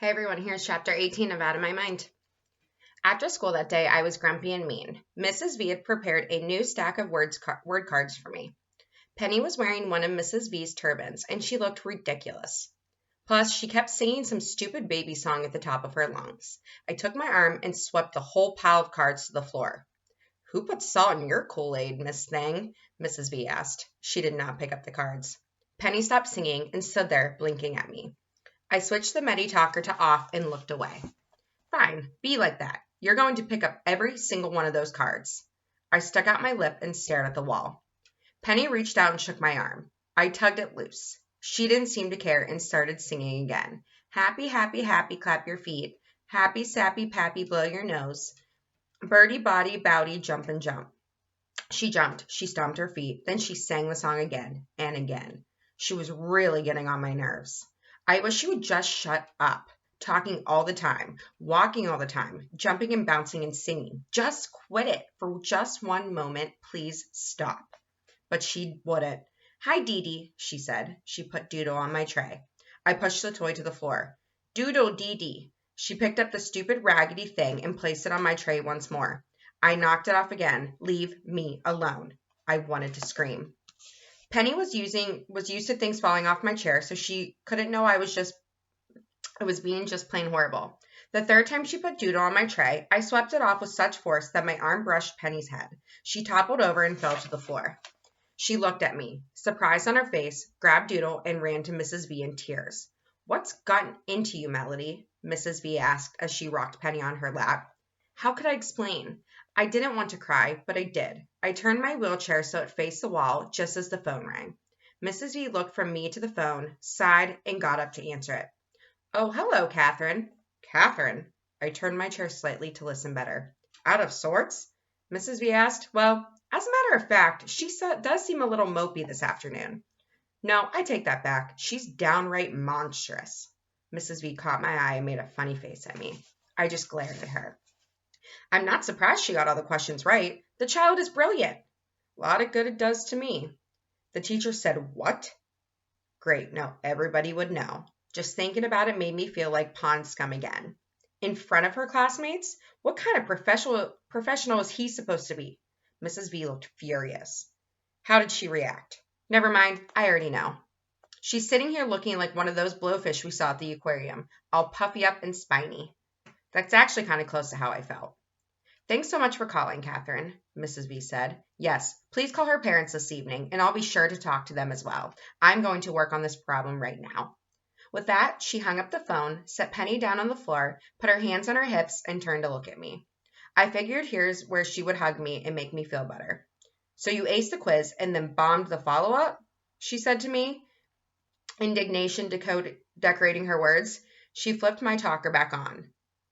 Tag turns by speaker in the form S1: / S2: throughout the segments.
S1: Hey everyone, here's chapter 18 of Out of My Mind. After school that day, I was grumpy and mean. Mrs. V had prepared a new stack of word cards for me. Penny was wearing one of Mrs. V's turbans, and she looked ridiculous. Plus, she kept singing some stupid baby song at the top of her lungs. I took my arm and swept the whole pile of cards to the floor. "Who put salt in your Kool-Aid, Miss Thing?" Mrs. V asked. She did not pick up the cards. Penny stopped singing and stood there, blinking at me. I switched the Medi Talker to off and looked away. "Fine, be like that. You're going to pick up every single one of those cards." I stuck out my lip and stared at the wall. Penny reached out and shook my arm. I tugged it loose. She didn't seem to care and started singing again. "Happy, happy, happy, clap your feet. Happy, sappy, pappy, blow your nose. Birdie, body, bowdy, jump and jump." She jumped. She stomped her feet. Then she sang the song again and again. She was really getting on my nerves. I wish she would just shut up, talking all the time, walking all the time, jumping and bouncing and singing. Just quit it for just one moment. Please stop. But she wouldn't. "Hi, Dee Dee," she said. She put Doodle on my tray. I pushed the toy to the floor. "Doodle, Dee Dee." She picked up the stupid raggedy thing and placed it on my tray once more. I knocked it off again. "Leave me alone." I wanted to scream. Penny was used to things falling off my chair, so she couldn't know I was being just plain horrible. The third time she put Doodle on my tray, I swept it off with such force that my arm brushed Penny's head. She toppled over and fell to the floor. She looked at me, surprise on her face, grabbed Doodle, and ran to Mrs. V in tears. "What's gotten into you, Melody?" Mrs. V asked as she rocked Penny on her lap. How could I explain? I didn't want to cry, but I did. I turned my wheelchair so it faced the wall just as the phone rang. Mrs. V looked from me to the phone, sighed, and got up to answer it. "Oh, hello, Catherine." "Catherine?" I turned my chair slightly to listen better. "Out of sorts?" Mrs. V asked. "Well, as a matter of fact, she does seem a little mopey this afternoon." "No, I take that back. She's downright monstrous." Mrs. V caught my eye and made a funny face at me. I just glared at her. "I'm not surprised she got all the questions right. The child is brilliant." "A lot of good it does to me." The teacher said, "What?" Great, now everybody would know. Just thinking about it made me feel like pond scum again. In front of her classmates? What kind of professional is he supposed to be? Mrs. V looked furious. How did she react? Never mind, I already know. She's sitting here looking like one of those blowfish we saw at the aquarium, all puffy up and spiny. That's actually kind of close to how I felt. "Thanks so much for calling, Catherine," Mrs. V said. "Yes, please call her parents this evening, and I'll be sure to talk to them as well. I'm going to work on this problem right now." With that, she hung up the phone, set Penny down on the floor, put her hands on her hips, and turned to look at me. I figured here's where she would hug me and make me feel better. "So you aced the quiz and then bombed the follow-up?" she said to me, indignation decorating her words. She flipped my talker back on.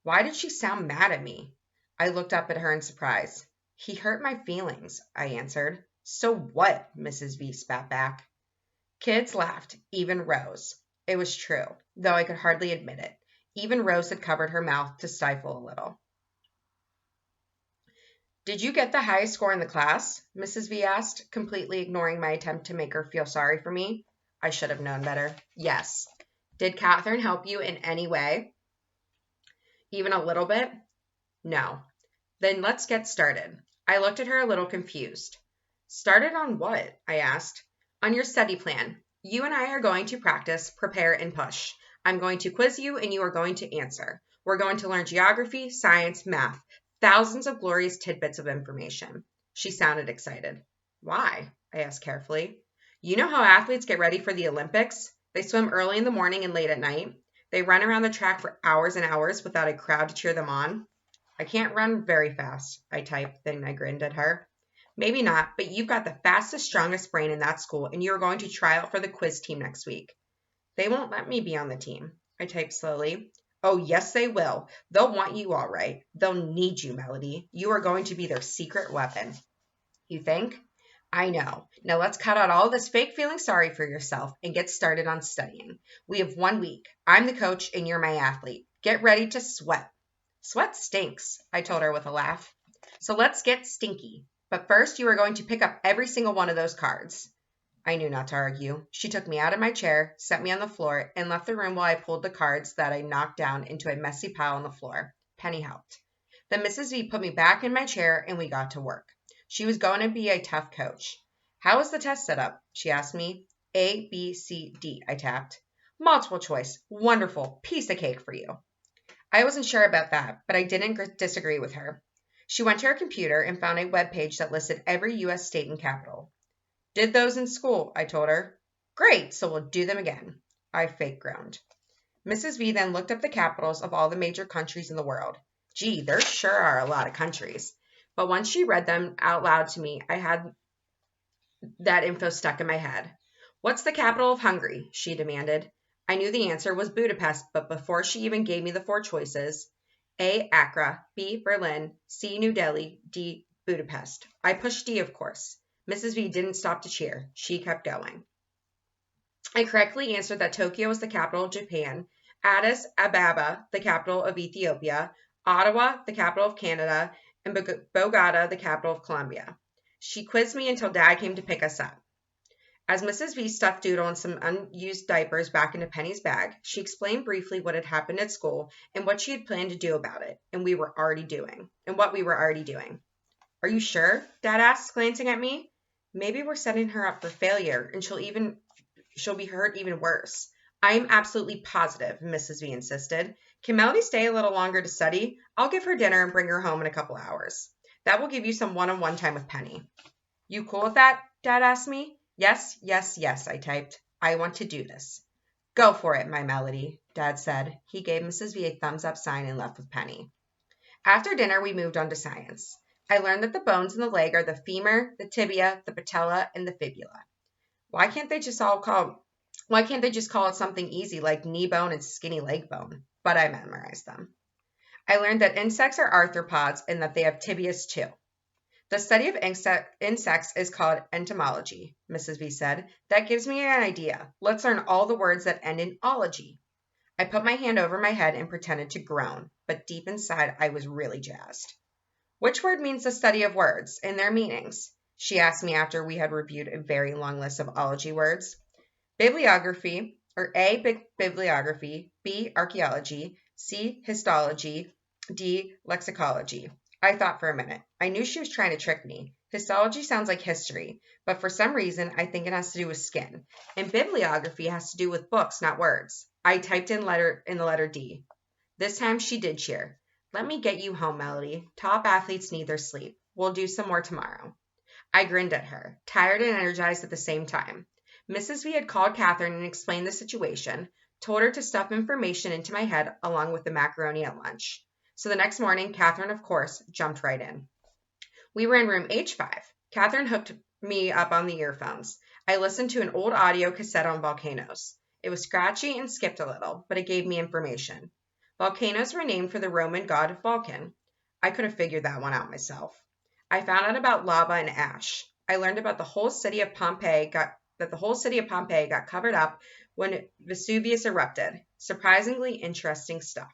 S1: Why did she sound mad at me? I looked up at her in surprise. "He hurt my feelings," I answered. "So what?" Mrs. V spat back. Kids laughed, even Rose. It was true, though I could hardly admit it. Even Rose had covered her mouth to stifle a little. "Did you get the highest score in the class?" Mrs. V asked, completely ignoring my attempt to make her feel sorry for me. I should have known better. "Yes." "Did Catherine help you in any way?" "Even a little bit?" "No." "Then let's get started." I looked at her a little confused. "Started on what?" I asked. "On your study plan. You and I are going to practice, prepare, and push. I'm going to quiz you, and you are going to answer. We're going to learn geography, science, math, thousands of glorious tidbits of information." She sounded excited. "Why?" I asked carefully. "You know how athletes get ready for the Olympics? They swim early in the morning and late at night. They run around the track for hours and hours without a crowd to cheer them on." "I can't run very fast," I typed, then I grinned at her. "Maybe not, but you've got the fastest, strongest brain in that school, and you're going to try out for the quiz team next week." "They won't let me be on the team," I typed slowly. "Oh, yes, they will. They'll want you all right. They'll need you, Melody. You are going to be their secret weapon." "You think?" "I know. Now let's cut out all this fake feeling sorry for yourself and get started on studying. We have 1 week. I'm the coach and you're my athlete. Get ready to sweat." "Sweat stinks," I told her with a laugh. "So let's get stinky. But first, you are going to pick up every single one of those cards." I knew not to argue. She took me out of my chair, set me on the floor, and left the room while I pulled the cards that I knocked down into a messy pile on the floor. Penny helped. Then Mrs. V put me back in my chair and we got to work. She was going to be a tough coach. How was the test set up? She asked me. A, B, C, D, I tapped. Multiple choice. Wonderful. Piece of cake for you. I wasn't sure about that, but I didn't disagree with her. She went to her computer and found a web page that listed every U.S. state and capital. Did those in school, I told her. Great, so we'll do them again. I fake groaned. Mrs. V then looked up the capitals of all the major countries in the world. Gee, there sure are a lot of countries. But once she read them out loud to me, I had that info stuck in my head. What's the capital of Hungary? She demanded. I knew the answer was Budapest, but before she even gave me the 4 choices, A, Accra, B, Berlin, C, New Delhi, D, Budapest. I pushed D, of course. Mrs. V didn't stop to cheer. She kept going. I correctly answered that Tokyo was the capital of Japan, Addis Ababa, the capital of Ethiopia, Ottawa, the capital of Canada, and Bogota, the capital of Colombia. She quizzed me until Dad came to pick us up. As Mrs. V stuffed Doodle and some unused diapers back into Penny's bag, she explained briefly what had happened at school and what she had planned to do about it, and what we were already doing. Are you sure? Dad asked, glancing at me. Maybe we're setting her up for failure, and she'll be hurt even worse. I'm absolutely positive, Mrs. V insisted. Can Melody stay a little longer to study? I'll give her dinner and bring her home in a couple hours. That will give you some one-on-one time with Penny. You cool with that? Dad asked me. Yes, yes, yes, I typed. I want to do this. Go for it, my Melody, Dad said. He gave Mrs. V a thumbs-up sign and left with Penny. After dinner, we moved on to science. I learned that the bones in the leg are the femur, the tibia, the patella, and the fibula. Why can't they just call it something easy like knee bone and skinny leg bone? But I memorized them. I learned that insects are arthropods and that they have tibias too. The study of insects is called entomology, Mrs. V said. That gives me an idea. Let's learn all the words that end in ology. I put my hand over my head and pretended to groan, but deep inside I was really jazzed. Which word means the study of words and their meanings? She asked me after we had reviewed a very long list of ology words. Bibliography, or A, bibliography, B, archaeology, C, histology, D, lexicology. I thought for a minute. I knew she was trying to trick me. Histology sounds like history, but for some reason I think it has to do with skin. And bibliography has to do with books, not words. I typed in the letter D. This time she did cheer. Let me get you home, Melody. Top athletes need their sleep. We'll do some more tomorrow. I grinned at her, tired and energized at the same time. Mrs. V had called Catherine and explained the situation, told her to stuff information into my head along with the macaroni at lunch. So the next morning, Catherine, of course, jumped right in. We were in room H5. Catherine hooked me up on the earphones. I listened to an old audio cassette on volcanoes. It was scratchy and skipped a little, but it gave me information. Volcanoes were named for the Roman god Vulcan. I could have figured that one out myself. I found out about lava and ash. I learned about the whole city of Pompeii got covered up when Vesuvius erupted. Surprisingly interesting stuff.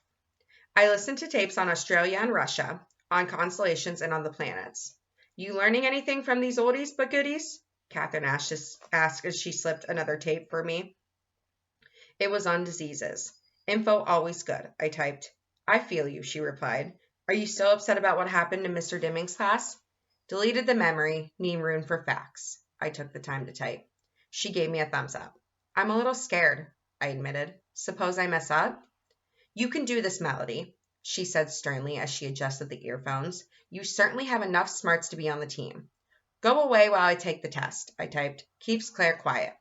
S1: I listened to tapes on Australia and Russia, on constellations, and on the planets. You learning anything from these oldies but goodies? Catherine asked as she slipped another tape for me. It was on diseases. Info always good, I typed. I feel you, she replied. Are you still upset about what happened in Mr. Dimming's class? Deleted the memory, need room for facts. I took the time to type. She gave me a thumbs up. I'm a little scared, I admitted. Suppose I mess up? You can do this, Melody, she said sternly as she adjusted the earphones. You certainly have enough smarts to be on the team. Go away while I take the test, I typed. Keeps Claire quiet.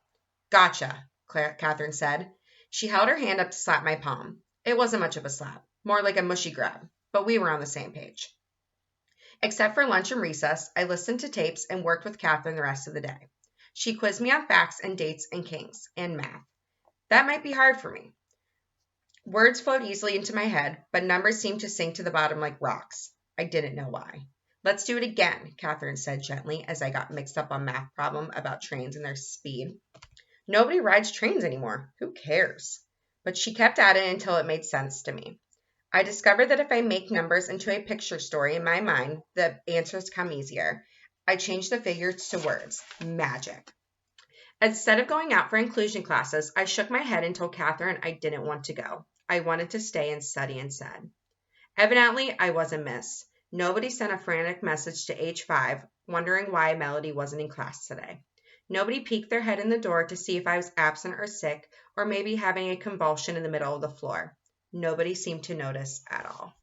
S1: Gotcha, Catherine said. She held her hand up to slap my palm. It wasn't much of a slap, more like a mushy grab, but we were on the same page. Except for lunch and recess, I listened to tapes and worked with Catherine the rest of the day. She quizzed me on facts and dates and kings and math. That might be hard for me. Words flowed easily into my head, but numbers seemed to sink to the bottom like rocks. I didn't know why. Let's do it again, Catherine said gently as I got mixed up on math problem about trains and their speed. Nobody rides trains anymore. Who cares? But she kept at it until it made sense to me. I discovered that if I make numbers into a picture story in my mind, the answers come easier. I changed the figures to words. Magic. Instead of going out for inclusion classes, I shook my head and told Catherine I didn't want to go. I wanted to stay and study instead. Evidently, I was a miss. Nobody sent a frantic message to H5 wondering why Melody wasn't in class today. Nobody peeked their head in the door to see if I was absent or sick, or maybe having a convulsion in the middle of the floor. Nobody seemed to notice at all.